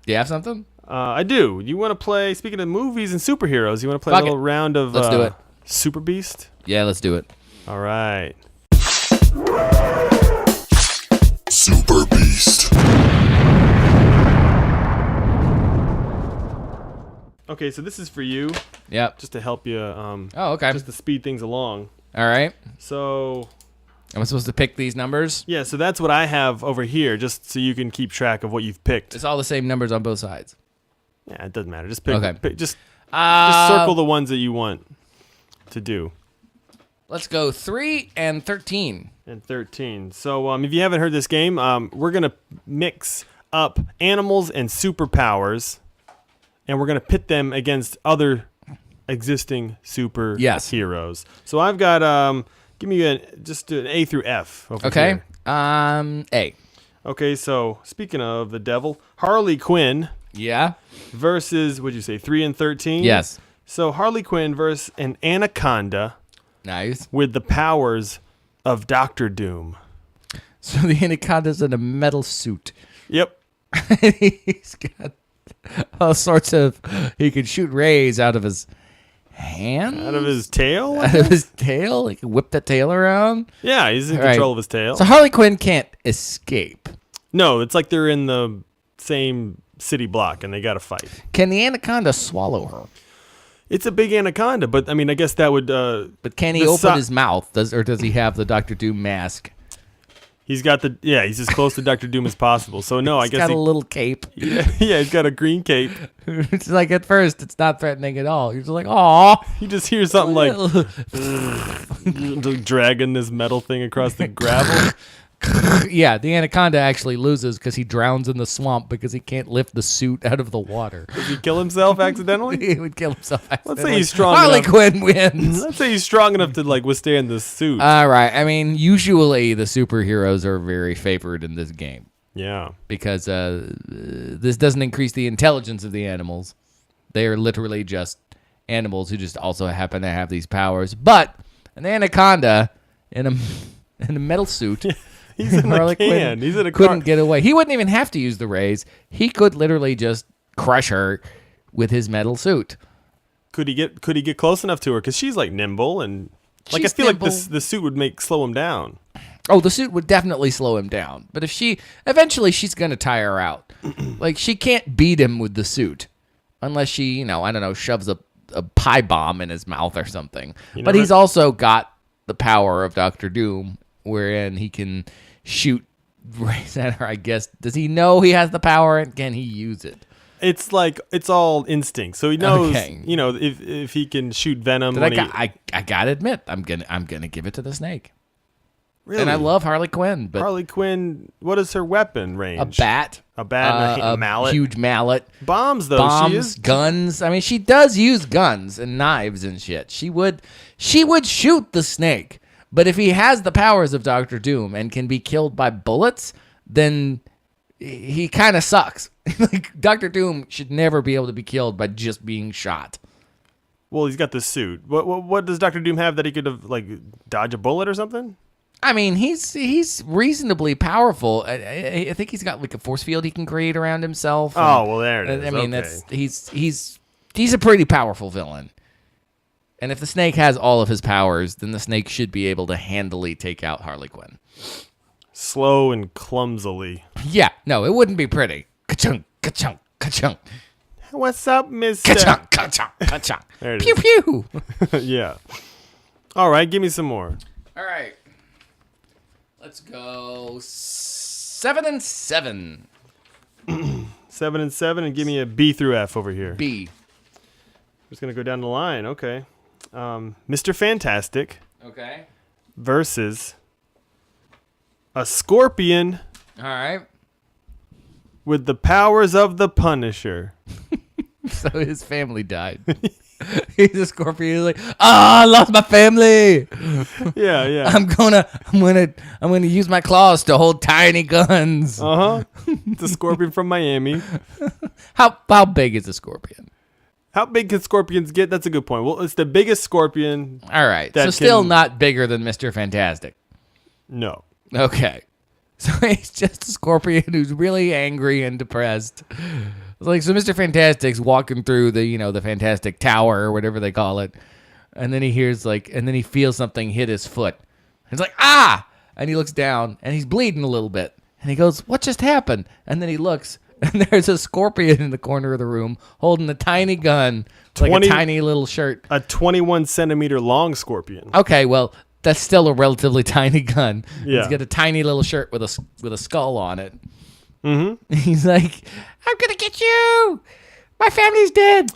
Do you have something? I do. You want to play, speaking of movies and superheroes, you want to play a little round of Let's do it. Superbeast? Yeah, let's do it. All right. Superbeast. Okay, so this is for you, Yep. just to help you, Okay. just to speed things along. All right. So, Am I supposed to pick these numbers? yeah, so that's what I have over here, just so you can keep track of what you've picked. It's all the same numbers on both sides. Yeah, it doesn't matter. Just pick, Okay. just circle the ones that you want to do. Let's go 3 and 13. And 13. So if you haven't heard this game, we're going to mix up animals and superpowers, and we're going to pit them against other existing superheroes. So I've got, give me just an A through F over Okay. here. A. Okay, so speaking of the devil, Harley Quinn Yeah. versus, what'd you say, 3 and 13? Yes. So Harley Quinn versus an anaconda Nice. with the powers of Dr. Doom. So the anaconda's in a metal suit. Yep. He's got all sorts of. He can shoot rays out of his hand. Out of his tail? Out of his tail. He can whip that tail around. Yeah, he's in All right. control of his tail. So Harley Quinn can't escape. No, it's like they're in the same city block and they got to fight. Can the anaconda swallow her? It's a big anaconda, but I mean, I guess that would. But can he open his mouth? Does he have the Dr. Doom mask? He's got the. Yeah, he's as close to Dr. Doom as possible. So no, I He's guess got a little cape. Yeah, he's got a green cape. It's like at first it's not threatening at all. You're just like, aw. You just hear something like dragging this metal thing across the gravel. Yeah, the anaconda actually loses because he drowns in the swamp because he can't lift the suit out of the water. Does he kill himself accidentally? He would kill himself accidentally. Let's say he's strong Harley enough. Quinn wins. Let's say he's strong enough to like withstand this suit. All right. I mean, usually the superheroes are very favored in this game Yeah. because this doesn't increase the intelligence of the animals. They are literally just animals who just also happen to have these powers. But an anaconda in a metal suit. He's in Harley a can. Quinn He's in a couldn't car. get away. He wouldn't even have to use the rays. He could literally just crush her with his metal suit. Could he get close enough to her? Because she's like nimble and like She's I feel nimble. like the suit would slow him down. Oh, the suit would definitely slow him down. But if eventually she's going to tire her out. Like, she can't beat him with the suit unless she, I don't know, shoves a pie bomb in his mouth or something. But he's also got the power of Dr. Doom, wherein he can shoot rays at her, I guess. Does he know he has the power and can he use it? It's like it's all instinct. So he knows, Okay. if he can shoot venom. But I gotta admit, I'm gonna give it to the snake. Really? And I love Harley Quinn, but Harley Quinn. What is her weapon range? a bat, A bat, and a mallet. huge mallet, Bombs though. bombs, She is. guns. I mean, she does use guns and knives and shit. She would shoot the snake. But if he has the powers of Dr. Doom and can be killed by bullets, then he kind of sucks. Like, Dr. Doom should never be able to be killed by just being shot. Well, he's got the suit. What does Dr. Doom have that he could have like dodge a bullet or something? I mean, he's reasonably powerful. I think he's got like a force field he can create around himself. Oh, well, there it is. I mean, Okay. he's a pretty powerful villain. And if the snake has all of his powers, then the snake should be able to handily take out Harley Quinn. Slow and clumsily. Yeah, no, it wouldn't be pretty. Ka-chunk, ka-chunk, ka-chunk. What's up, Mister? Ka-chunk, ka-chunk, ka-chunk. There it Pew, pew. Yeah. All right, give me some more. All right. Let's go 7 and 7. 7 and 7, and give me a B through F over here. B. Just gonna go down the line. Okay. Mr. Fantastic Okay. versus a scorpion All right. with the powers of the Punisher. So his family died. He's a scorpion. He's like, I lost my family. Yeah. I'm gonna use my claws to hold tiny guns. The scorpion from Miami. How big is a scorpion? How big can scorpions get? That's a good point. Well, it's the biggest scorpion. All right. That So still can- not bigger than Mr. Fantastic. No. Okay. So he's just a scorpion who's really angry and depressed. Like, so Mr. Fantastic's walking through the, the Fantastic Tower or whatever they call it. And then he hears and then he feels something hit his foot. He's like, ah! And he looks down and he's bleeding a little bit. And he goes, what just happened? And then he looks and there's a scorpion in the corner of the room holding a tiny gun, like a tiny little shirt. A 21 centimeter long scorpion. Okay, well, that's still a relatively tiny gun. Yeah. He's got a tiny little shirt with a skull on it. Mm-hmm. He's like, I'm going to get you. My family's dead.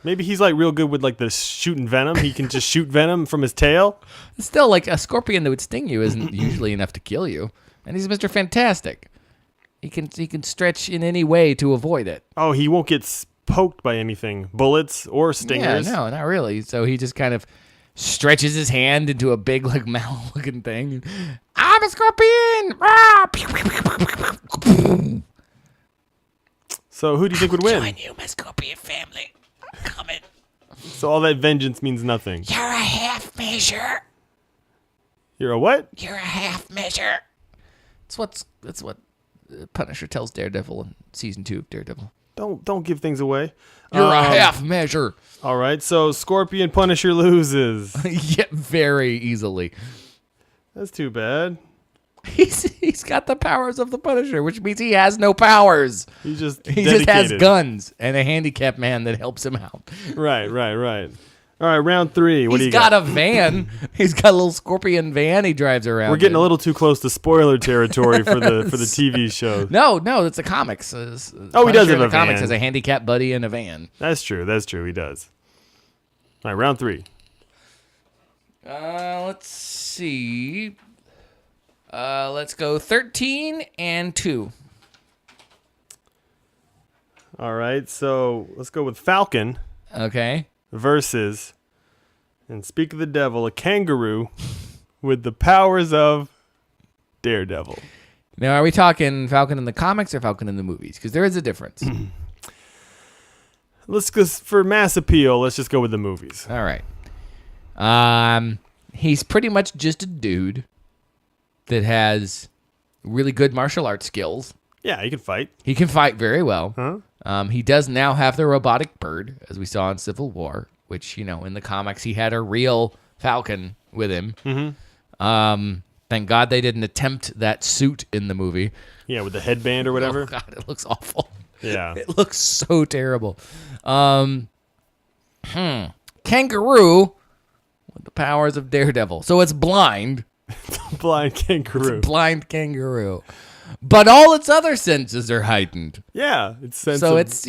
Maybe he's like real good with like the shooting venom. He can just shoot venom from his tail. Still, like a scorpion that would sting you isn't usually enough to kill you. And he's Mr. Fantastic. He can stretch in any way to avoid it. Oh, he won't get poked by anything, bullets or stingers. Yeah, no, not really. So he just kind of stretches his hand into a big, like, mallet-looking thing. I'm a scorpion! Ah! So who do you think would win? Join you, my scorpion family. I'm coming. So all that vengeance means nothing. You're a half measure. You're a what? You're a half measure. That's what Punisher tells Daredevil in season 2 of Daredevil. Don't give things away. You're a half measure. All right, so Scorpion Punisher loses. Yeah, very easily. That's too bad. He's got the powers of the Punisher, which means he has no powers. He just has guns and a handicapped man that helps him out. Right. All right, round 3. What do you got? He's got a van. He's got a little scorpion van he drives around. We're getting a little too close to spoiler territory for the TV show. No, it's a comics. He does have a comics van. has a handicapped buddy and a van. That's true. He does. All right, round 3. Let's see. Let's go 13 and 2. All right, so let's go with Falcon. Okay. Versus, and speak of the devil, a kangaroo with the powers of Daredevil. Now, are we talking Falcon in the comics or Falcon in the movies? Because there is a difference. Let's go for mass appeal. Let's just go with the movies. All right. He's pretty much just a dude that has really good martial arts skills. Yeah, he can fight. He can fight very well. Huh? He does now have the robotic bird, as we saw in Civil War, which, in the comics, he had a real Falcon with him. Mm-hmm. Thank God they didn't attempt that suit in the movie. Yeah, with the headband or whatever. Oh, God, it looks awful. Yeah. It looks so terrible. Kangaroo with the powers of Daredevil. So it's blind. Blind kangaroo. It's a blind kangaroo. But all its other senses are heightened. Yeah, it's so it's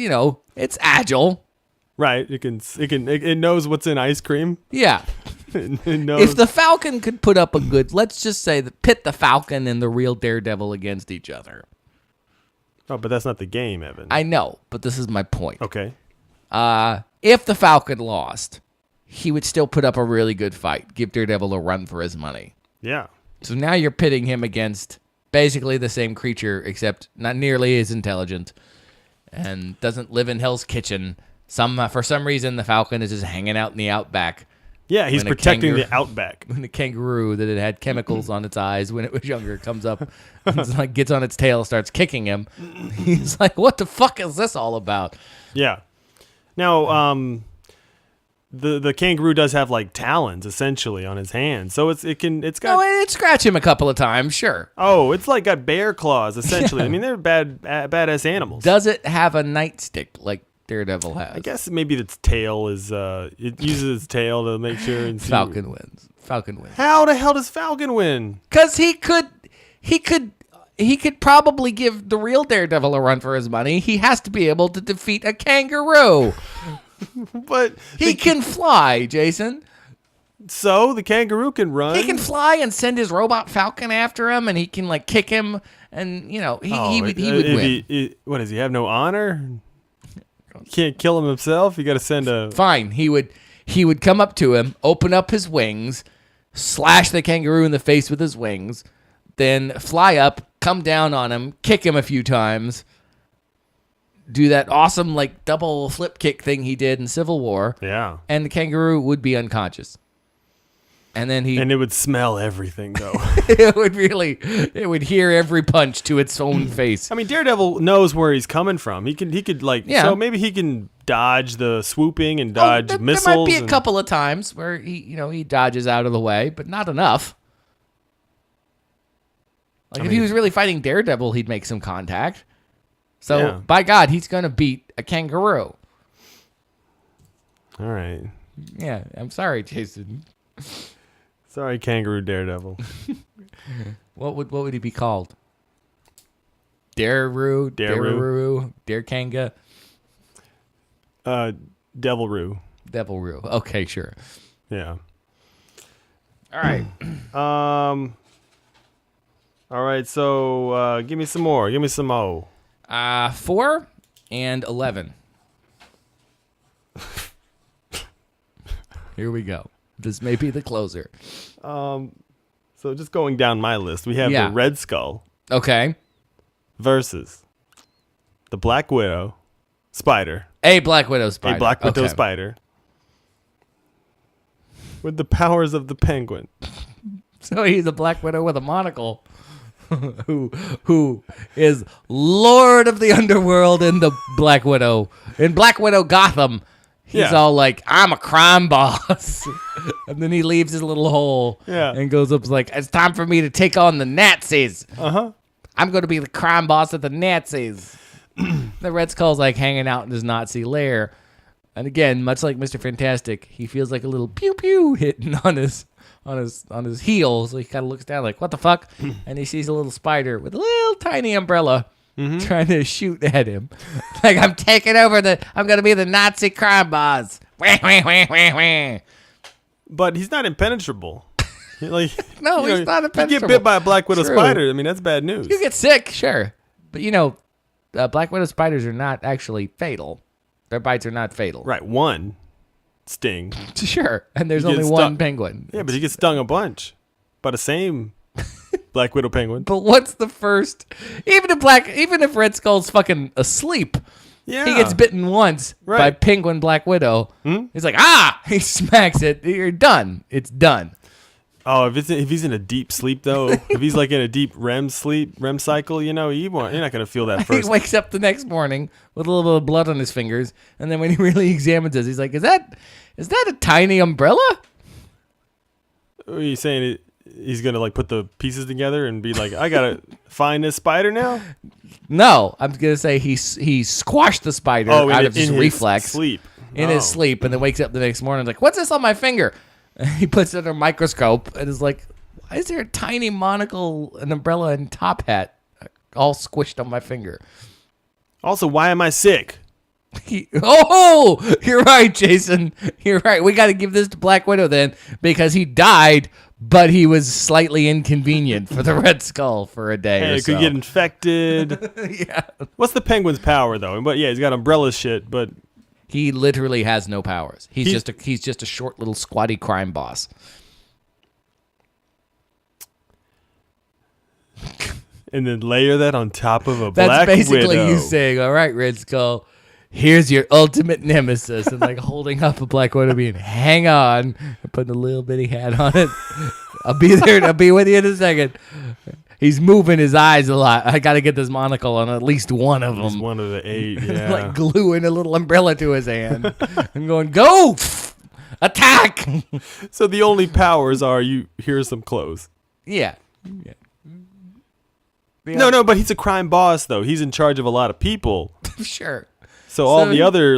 it's agile. Right. It knows what's in ice cream. Yeah. It knows. If the Falcon could put up a good, let's just say pit the Falcon and the real Daredevil against each other. Oh, but that's not the game, Evan. I know, but this is my point. Okay. If the Falcon lost, he would still put up a really good fight, give Daredevil a run for his money. Yeah. So now you're pitting him against basically the same creature, except not nearly as intelligent and doesn't live in Hell's Kitchen. For some reason, the Falcon is just hanging out in the outback. Yeah, he's protecting the outback. When the kangaroo that it had chemicals on its eyes when it was younger comes up, and gets on its tail, starts kicking him. He's like, "What the fuck is this all about?" Yeah. Now, the kangaroo does have like talons essentially on his hands, so it it scratch him a couple of times, sure. Oh, it's like got bear claws essentially. Yeah. I mean, they're badass animals. Does it have a nightstick like Daredevil has? I guess maybe its tail is it uses its tail to make sure and see. Falcon wins. How the hell does Falcon win? Because he could probably give the real Daredevil a run for his money. He has to be able to defeat a kangaroo. But he can fly, Jason. So the kangaroo can run. He can fly and send his robot Falcon after him, and he can kick him, and he would win. What does he have? No honor? He can't kill him himself. You got to send a. Fine. He would come up to him, open up his wings, slash the kangaroo in the face with his wings, then fly up, come down on him, kick him a few times. Do that awesome double flip kick thing he did in Civil War. Yeah. And the kangaroo would be unconscious. And then it would smell everything, though. it would hear every punch to its own face. I mean, Daredevil knows where he's coming from. He could so maybe he can dodge the swooping and dodge missiles. There might be a couple of times where he dodges out of the way, but not enough. If he was really fighting Daredevil, he'd make some contact. So, by God, he's going to beat a kangaroo. All right. Yeah, I'm sorry, Jason. Sorry, Kangaroo Daredevil. What would he be called? Dareroo? Darekanga? Devilroo. Devilroo. Okay, sure. Yeah. All right. All right, so give me some more. Give me some more. 4 and 11. Here we go. This may be the closer. So just going down my list, we have the Red Skull. Okay. Versus the Black Widow Spider. A Black Widow Spider. A Black Widow Spider. With the powers of the Penguin. So he's a Black Widow with a monocle. who is Lord of the Underworld in the Black Widow. In Black Widow Gotham. He's all like, I'm a crime boss. And then he leaves his little hole and goes up like, it's time for me to take on the Nazis. I'm going to be the crime boss of the Nazis. The Red Skull's like hanging out in his Nazi lair. And again, much like Mr. Fantastic, he feels like a little pew pew hitting on his heel. So he kind of looks down like, what the fuck? And he sees a little spider with a little tiny umbrella. Trying to shoot at him. Like, I'm taking over I'm going to be the Nazi crime boss. But he's not impenetrable. No, he's not impenetrable. You get bit by a Black Widow spider, I mean, that's bad news. You get sick, sure. But, Black Widow spiders are not actually fatal. Their bites are not fatal. Right, one sting. Sure, and there's only one penguin. Yeah, but he gets stung a bunch by the same Black Widow penguin. But what's the first? Even if Red Skull's fucking asleep, he gets bitten once by Penguin Black Widow. He's like, he smacks it. You're done. It's done. Oh, if he's in a deep sleep though, if he's like in a deep REM cycle, you're not gonna feel that first. He wakes up the next morning with a little bit of blood on his fingers, and then when he really examines it, he's like, "Is that a tiny umbrella?" Are you saying he's gonna like put the pieces together and be like, "I gotta find this spider now"? No, I'm gonna say he squashed the spider out of his reflex sleep. In his sleep, and then wakes up the next morning like, "What's this on my finger?" And he puts it under a microscope and is like, why is there a tiny monocle, an umbrella, and top hat all squished on my finger? Also, why am I sick? You're right, Jason. You're right. We got to give this to Black Widow then, because he died, but he was slightly inconvenient for the Red Skull for a day. Hey, it could get infected. Yeah. What's the Penguin's power though? But he's got umbrella shit, but he literally has no powers. He's just a short little squatty crime boss. And then layer that on top of a Black Widow. That's basically you saying, all right, Red Skull, here's your ultimate nemesis. And like holding up a Black Widow being, hang on, and putting a little bitty hat on it. I'll be there. I'll be with you in a second. He's moving his eyes a lot. I got to get this monocle on at least one of them. He's one of the 8, yeah. Like gluing a little umbrella to his hand. And going, go! Attack! So the only powers are here's some clothes. Yeah. No, but he's a crime boss, though. He's in charge of a lot of people. Sure. So all the other,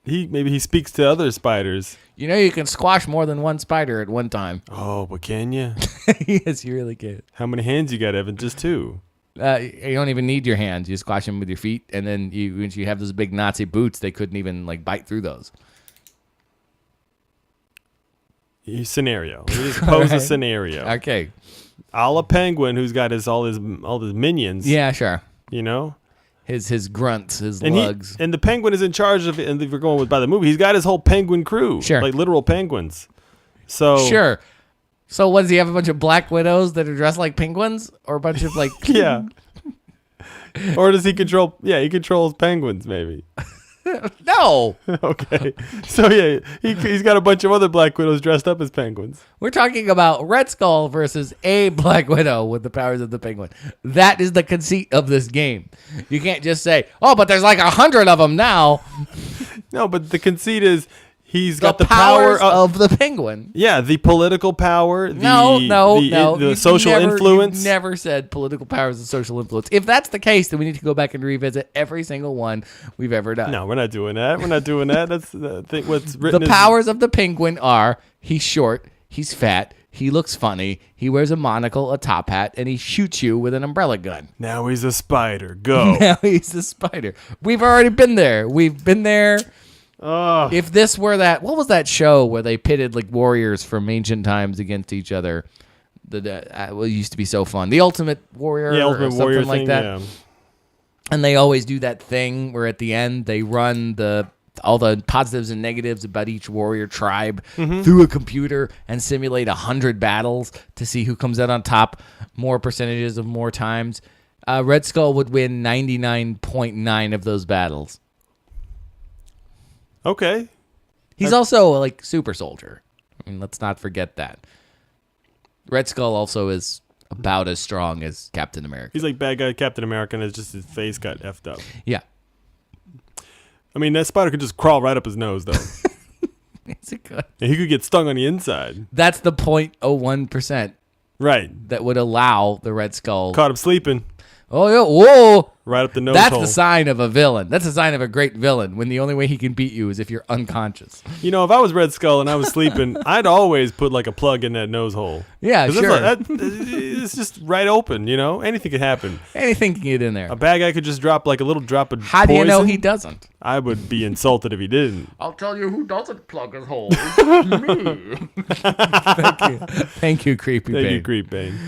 maybe he speaks to other spiders. You can squash more than one spider at one time. Oh, but can you? Yes, you really can. How many hands you got, Evan? Just 2. You don't even need your hands. You squash them with your feet, and then once you have those big Nazi boots, they couldn't even bite through those. Scenario. We just pose a scenario. Okay. A la Penguin, who's got all his minions. Yeah, sure. His grunts, his lugs. And the Penguin is in charge of it. And if we're going by the movie, he's got his whole penguin crew. Sure. Like literal penguins. So sure. So what, does he have a bunch of Black Widows that are dressed like penguins? Or a bunch of yeah. Or does he control... Yeah, he controls penguins, maybe. No. Okay. So, yeah, he's got a bunch of other Black Widows dressed up as penguins. We're talking about Red Skull versus a Black Widow with the powers of the Penguin. That is the conceit of this game. You can't just say, oh, but there's like 100 of them now. No, but the conceit is he's got the powers power of the Penguin. Yeah, the political power, No. the social influence. You never said political powers and social influence. If that's the case, then we need to go back and revisit every single one we've ever done. No, we're not doing that. That's the thing. What's written. The powers of the Penguin are he's short, he's fat, he looks funny, he wears a monocle, a top hat, and he shoots you with an umbrella gun. Now he's a spider. Go. Now he's a spider. We've already been there. We've been there. If this were that, what was that show where they pitted like warriors from ancient times against each other? It used to be so fun. The Ultimate Warrior, Ultimate or something Warrior like thing, that. yeah. And they always do that thing where at the end they run all the positives and negatives about each warrior tribe through a computer and simulate 100 battles to see who comes out on top more percentages of more times. Red Skull would win 99.9 of those battles. Okay. He's also like super soldier. I mean, let's not forget that. Red Skull also is about as strong as Captain America. He's like bad guy Captain America, and it's just his face got effed up. Yeah. I mean, that spider could just crawl right up his nose, though. Is it good? And he could get stung on the inside. That's the 0.01%. Right. That would allow the Red Skull. Caught him sleeping. Oh, yeah. Whoa. Right up the nose That's hole. the sign of a villain. That's a sign of a great villain when the only way he can beat you is if you're unconscious. You know, if I was Red Skull and I was sleeping, I'd always put like a plug in that nose hole. Yeah, sure. It's just right open, you know? Anything could happen. Anything can get in there. A bad guy could just drop like a little drop of How do you know he doesn't? I would be insulted if he didn't. I'll tell you who doesn't plug his hole. It's me. Thank you, Creepy Bane. Thank you, Creep Bane.